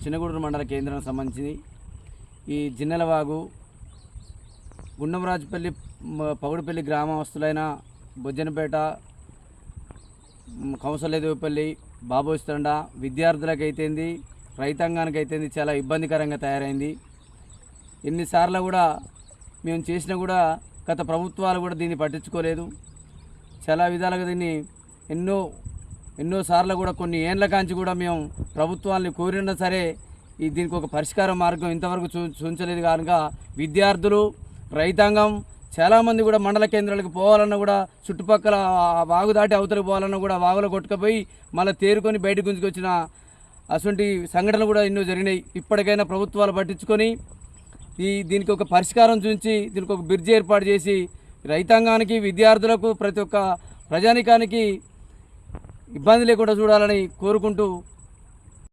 చిన్నగూడూరు మండల కేంద్రానికి సంబంధించి ఈ జిన్నెలవాగు గుండంరాజుపల్లి పగుడుపల్లి గ్రామస్తులైన బొజ్జనపేట కౌసలేదేవిపల్లి బాబోస్తండ విద్యార్థులకైతేంది రైతాంగానికైతేంది చాలా ఇబ్బందికరంగా తయారైంది. ఎన్నిసార్లు కూడా మేము చేసినా కూడా గత ప్రభుత్వాలు కూడా దీన్ని పట్టించుకోలేదు. చాలా విధాలుగా దీన్ని ఎన్నోసార్లు కూడా కొన్ని ఏండ్ల కాంచి కూడా మేము ప్రభుత్వాన్ని కోరినా సరే దీనికి ఒక పరిష్కార మార్గం ఇంతవరకు చూంచలేదు. కనుక విద్యార్థులు రైతాంగం చాలామంది కూడా మండల కేంద్రాలకు పోవాలన్నా కూడా చుట్టుపక్కల వాగు దాటి అవతలకు పోవాలన్నా కూడా వాగులో కొట్టుకుపోయి మళ్ళీ తేరుకొని బయటకు గుంజుకొచ్చిన అటువంటి సంఘటనలు కూడా ఎన్నో జరిగినాయి. ఇప్పటికైనా ప్రభుత్వాలు పట్టించుకొని దీనికి ఒక పరిష్కారం చూసి దీనికి ఒక బ్రిడ్జ్ ఏర్పాటు చేసి రైతాంగానికి విద్యార్థులకు ప్రతి ఒక్క ప్రజానికానికి ఇబ్బంది లేకుండా చూడాలని కోరుకుంటూ